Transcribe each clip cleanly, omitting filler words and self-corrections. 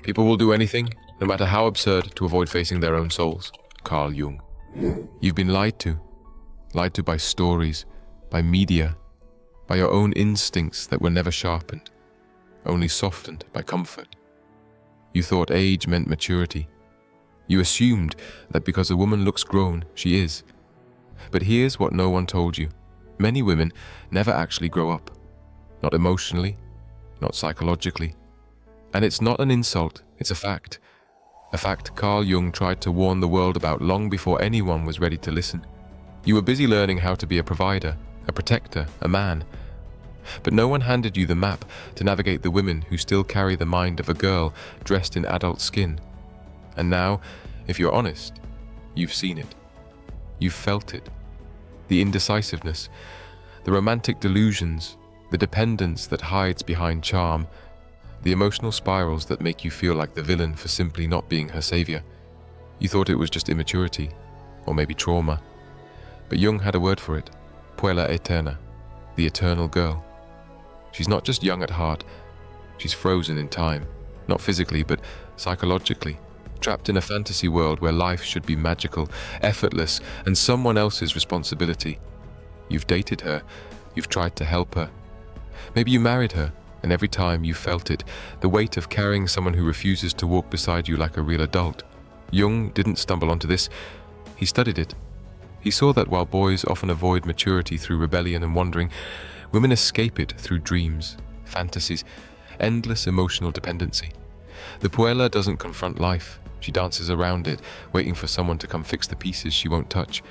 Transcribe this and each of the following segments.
People will do anything, no matter how absurd, to avoid facing their own souls. Carl Jung. You've been lied to by stories, by media, by your own instincts that were never sharpened, only softened by comfort. You thought age meant maturity. You assumed that because a woman looks grown, she is. But here's what no one told you. Many women never actually grow up. Not emotionally, not psychologically. And it's not an insult, it's a fact. A fact Carl Jung tried to warn the world about long before anyone was ready to listen. You were busy learning how to be a provider, a protector, a man. But no one handed you the map to navigate the women who still carry the mind of a girl dressed in adult skin. And now, if you're honest, you've seen it. You've felt it. The indecisiveness, the romantic delusions, the dependence that hides behind charm, the emotional spirals that make you feel like the villain for simply not being her savior. You thought it was just immaturity, or maybe trauma. But Jung had a word for it, puella eterna, the eternal girl. She's not just young at heart, she's frozen in time, not physically, but psychologically, trapped in a fantasy world where life should be magical, effortless, and someone else's responsibility. You've dated her, you've tried to help her. Maybe you married her, and every time you felt it, the weight of carrying someone who refuses to walk beside you like a real adult. Jung didn't stumble onto this, he studied it. He saw that while boys often avoid maturity through rebellion and wandering, women escape it through dreams, fantasies, endless emotional dependency. The puella doesn't confront life, she dances around it, waiting for someone to come fix the pieces she won't touch.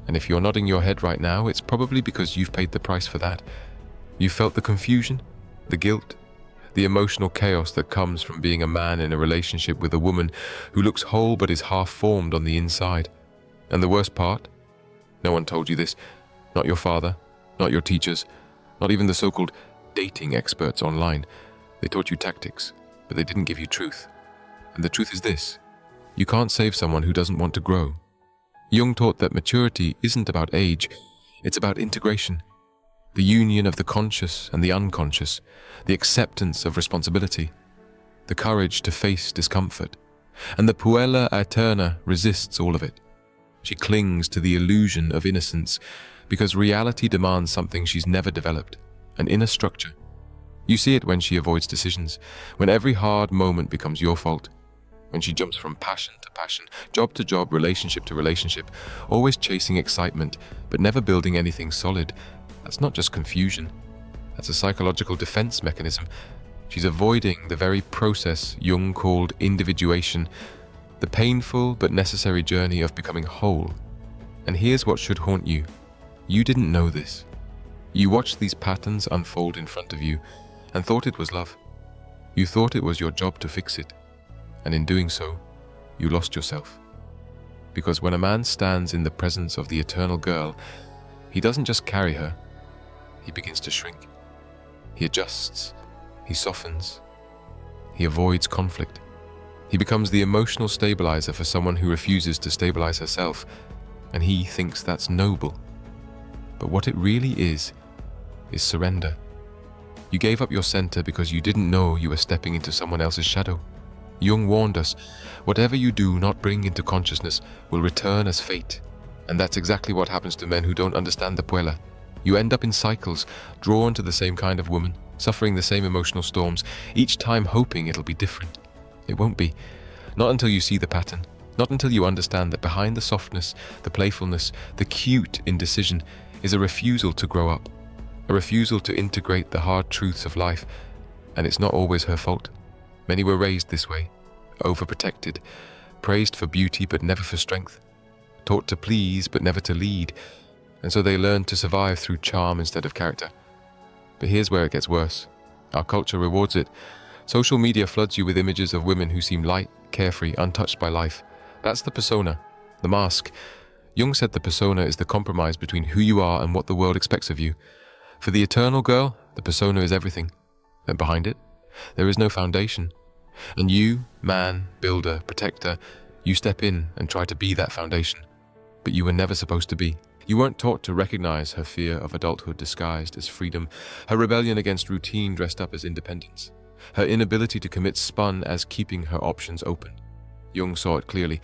And if you're nodding your head right now, it's probably because you've paid the price for that. You've felt the confusion, the guilt, the emotional chaos that comes from being a man in a relationship with a woman who looks whole but is half-formed on the inside. And the worst part? No one told you this. Not your father, not your teachers, not even the so-called dating experts online. They taught you tactics, but they didn't give you truth. And the truth is this: you can't save someone who doesn't want to grow. Jung taught that maturity isn't about age, it's about integration. The union of the conscious and the unconscious, the acceptance of responsibility, the courage to face discomfort. And the puella eterna resists all of it. She clings to the illusion of innocence because reality demands something she's never developed, an inner structure. You see it when she avoids decisions, when every hard moment becomes your fault, when she jumps from passion to passion, job to job, relationship to relationship, always chasing excitement, but never building anything solid. That's not just confusion. That's a psychological defense mechanism. She's avoiding the very process Jung called individuation, the painful but necessary journey of becoming whole. And here's what should haunt you. You didn't know this. You watched these patterns unfold in front of you and thought it was love. You thought it was your job to fix it. And in doing so, you lost yourself. Because when a man stands in the presence of the eternal girl, he doesn't just carry her, he begins to shrink. He adjusts, he softens, he avoids conflict. He becomes the emotional stabilizer for someone who refuses to stabilize herself, and he thinks that's noble. But what it really is surrender. You gave up your center because you didn't know you were stepping into someone else's shadow. Jung warned us, whatever you do not bring into consciousness will return as fate. And that's exactly what happens to men who don't understand the puella. You end up in cycles, drawn to the same kind of woman, suffering the same emotional storms, each time hoping it'll be different. It won't be. Not until you see the pattern. Not until you understand that behind the softness, the playfulness, the cute indecision is a refusal to grow up. A refusal to integrate the hard truths of life. And it's not always her fault. Many were raised this way, overprotected, praised for beauty but never for strength, taught to please but never to lead, and so they learned to survive through charm instead of character. But here's where it gets worse. Our culture rewards it. Social media floods you with images of women who seem light, carefree, untouched by life. That's the persona, the mask. Jung said the persona is the compromise between who you are and what the world expects of you. For the eternal girl, the persona is everything. Then behind it, there is no foundation. And you, man, builder, protector, you step in and try to be that foundation. But you were never supposed to be. You weren't taught to recognize her fear of adulthood disguised as freedom, her rebellion against routine dressed up as independence. Her inability to commit spun as keeping her options open. Jung saw it clearly.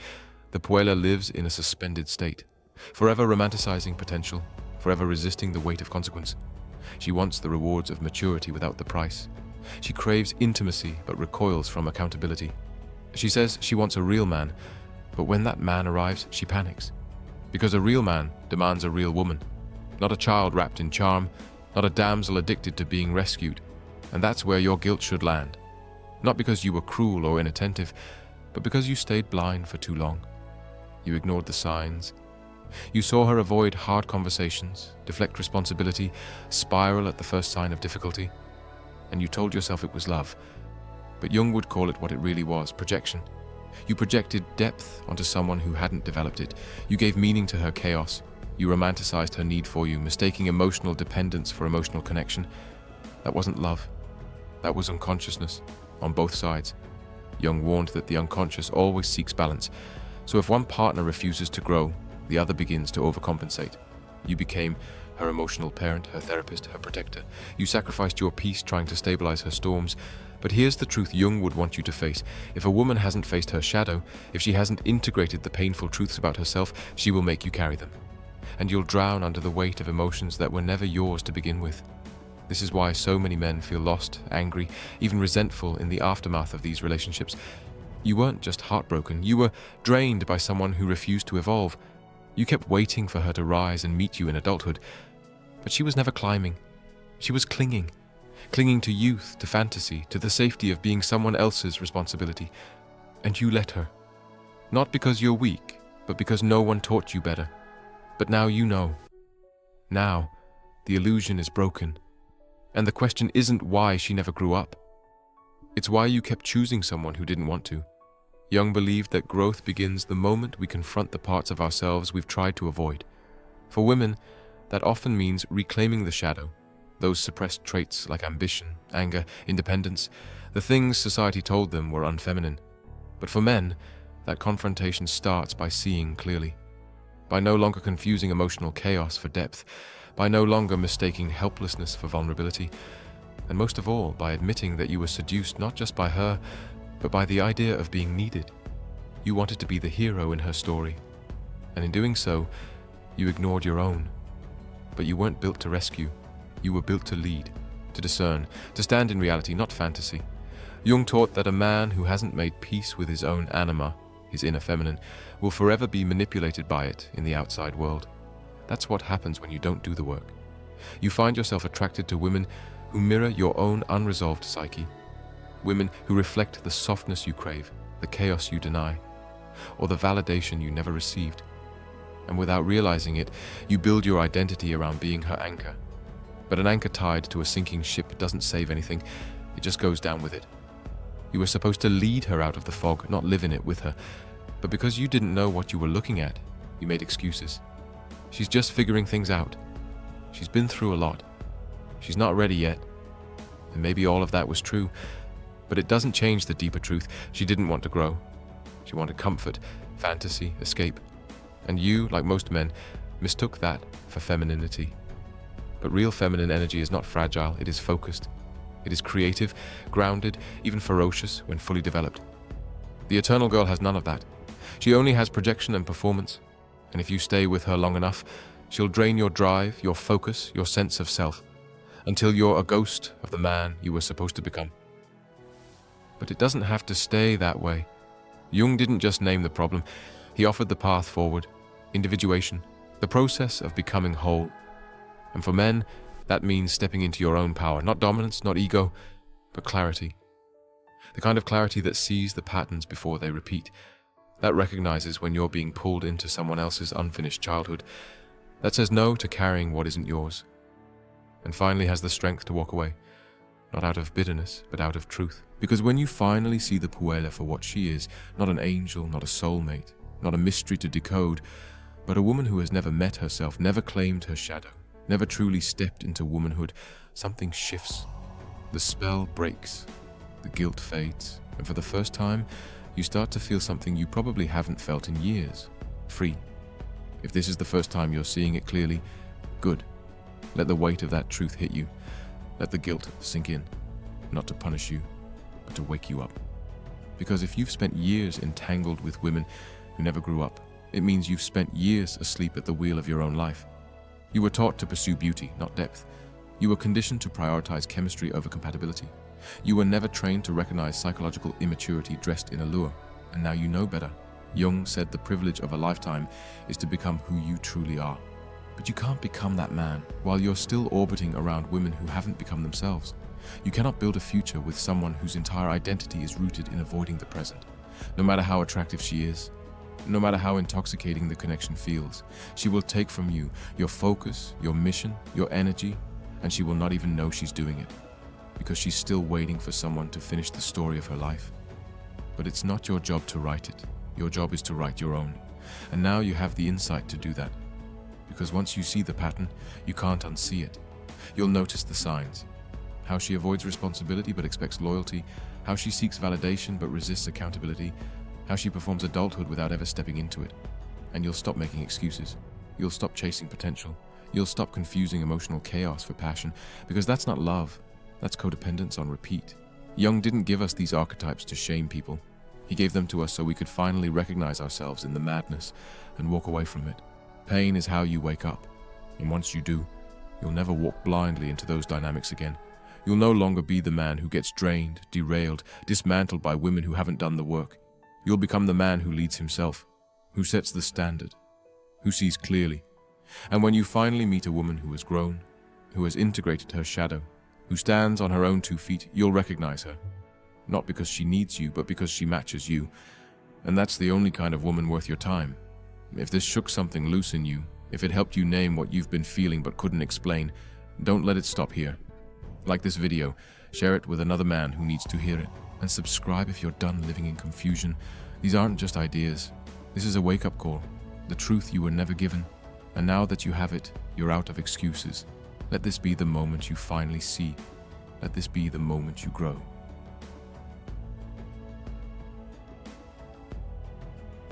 The Puella lives in a suspended state, forever romanticizing potential, forever resisting the weight of consequence. She wants the rewards of maturity without the price. She craves intimacy but recoils from accountability. She says she wants a real man, but when that man arrives, she panics. Because a real man demands a real woman, not a child wrapped in charm, not a damsel addicted to being rescued. And that's where your guilt should land. Not because you were cruel or inattentive, but because you stayed blind for too long. You ignored the signs. You saw her avoid hard conversations, deflect responsibility, spiral at the first sign of difficulty. And you told yourself it was love. But Jung would call it what it really was, projection. You projected depth onto someone who hadn't developed it. You gave meaning to her chaos. You romanticized her need for you, mistaking emotional dependence for emotional connection. That wasn't love. That was unconsciousness, on both sides. Jung warned that the unconscious always seeks balance. So if one partner refuses to grow, the other begins to overcompensate. You became her emotional parent, her therapist, her protector. You sacrificed your peace trying to stabilize her storms. But here's the truth Jung would want you to face. If a woman hasn't faced her shadow, if she hasn't integrated the painful truths about herself, she will make you carry them. And you'll drown under the weight of emotions that were never yours to begin with. This is why so many men feel lost, angry, even resentful in the aftermath of these relationships. You weren't just heartbroken, you were drained by someone who refused to evolve. You kept waiting for her to rise and meet you in adulthood. But she was never climbing. She was clinging to youth, to fantasy, to the safety of being someone else's responsibility. And you let her. Not because you're weak, but because no one taught you better. But now you know. Now, the illusion is broken. And the question isn't why she never grew up. It's why you kept choosing someone who didn't want to. Jung believed that growth begins the moment we confront the parts of ourselves we've tried to avoid. For women, that often means reclaiming the shadow, those suppressed traits like ambition, anger, independence, the things society told them were unfeminine. But for men, that confrontation starts by seeing clearly, by no longer confusing emotional chaos for depth, by no longer mistaking helplessness for vulnerability, and most of all, by admitting that you were seduced not just by her, but by the idea of being needed. You wanted to be the hero in her story, and in doing so, you ignored your own. But you weren't built to rescue. You were built to lead, to discern, to stand in reality, not fantasy. Jung taught that a man who hasn't made peace with his own anima, his inner feminine, will forever be manipulated by it in the outside world. That's what happens when you don't do the work. You find yourself attracted to women who mirror your own unresolved psyche, women who reflect the softness you crave, the chaos you deny, or the validation you never received. And without realizing it, you build your identity around being her anchor. But an anchor tied to a sinking ship doesn't save anything, it just goes down with it. You were supposed to lead her out of the fog, not live in it with her. But because you didn't know what you were looking at, you made excuses. She's just figuring things out. She's been through a lot. She's not ready yet. And maybe all of that was true, but it doesn't change the deeper truth. She didn't want to grow. She wanted comfort, fantasy, escape. And you, like most men, mistook that for femininity. But real feminine energy is not fragile, it is focused. It is creative, grounded, even ferocious when fully developed. The eternal girl has none of that. She only has projection and performance. And if you stay with her long enough, she'll drain your drive, your focus, your sense of self, until you're a ghost of the man you were supposed to become. But it doesn't have to stay that way. Jung didn't just name the problem, he offered the path forward, individuation, the process of becoming whole. And for men, that means stepping into your own power, not dominance, not ego, but clarity. The kind of clarity that sees the patterns before they repeat, that recognizes when you're being pulled into someone else's unfinished childhood, that says no to carrying what isn't yours, and finally has the strength to walk away, not out of bitterness, but out of truth. Because when you finally see the Puella for what she is, not an angel, not a soulmate, not a mystery to decode, but a woman who has never met herself, never claimed her shadow, never truly stepped into womanhood, something shifts. The spell breaks, the guilt fades, and for the first time, you start to feel something you probably haven't felt in years, free. If this is the first time you're seeing it clearly, good. Let the weight of that truth hit you. Let the guilt sink in, not to punish you, but to wake you up. Because if you've spent years entangled with women who never grew up, it means you've spent years asleep at the wheel of your own life. You were taught to pursue beauty, not depth. You were conditioned to prioritize chemistry over compatibility. You were never trained to recognize psychological immaturity dressed in allure, and now you know better. Jung said the privilege of a lifetime is to become who you truly are. But you can't become that man while you're still orbiting around women who haven't become themselves. You cannot build a future with someone whose entire identity is rooted in avoiding the present. No matter how attractive she is, no matter how intoxicating the connection feels, she will take from you your focus, your mission, your energy, and she will not even know she's doing it, because she's still waiting for someone to finish the story of her life. But it's not your job to write it. Your job is to write your own. And now you have the insight to do that. Because once you see the pattern, you can't unsee it. You'll notice the signs. How she avoids responsibility but expects loyalty, how she seeks validation but resists accountability, how she performs adulthood without ever stepping into it. And you'll stop making excuses. You'll stop chasing potential. You'll stop confusing emotional chaos for passion, because that's not love. That's codependence on repeat. Jung didn't give us these archetypes to shame people. He gave them to us so we could finally recognize ourselves in the madness and walk away from it. Pain is how you wake up. And once you do, you'll never walk blindly into those dynamics again. You'll no longer be the man who gets drained, derailed, dismantled by women who haven't done the work. You'll become the man who leads himself, who sets the standard, who sees clearly. And when you finally meet a woman who has grown, who has integrated her shadow, who stands on her own 2 feet, you'll recognize her. Not because she needs you, but because she matches you. And that's the only kind of woman worth your time. If this shook something loose in you, if it helped you name what you've been feeling but couldn't explain, don't let it stop here. Like this video, share it with another man who needs to hear it, and subscribe if you're done living in confusion. These aren't just ideas. This is a wake-up call, the truth you were never given. And now that you have it, you're out of excuses. Let this be the moment you finally see. Let this be the moment you grow.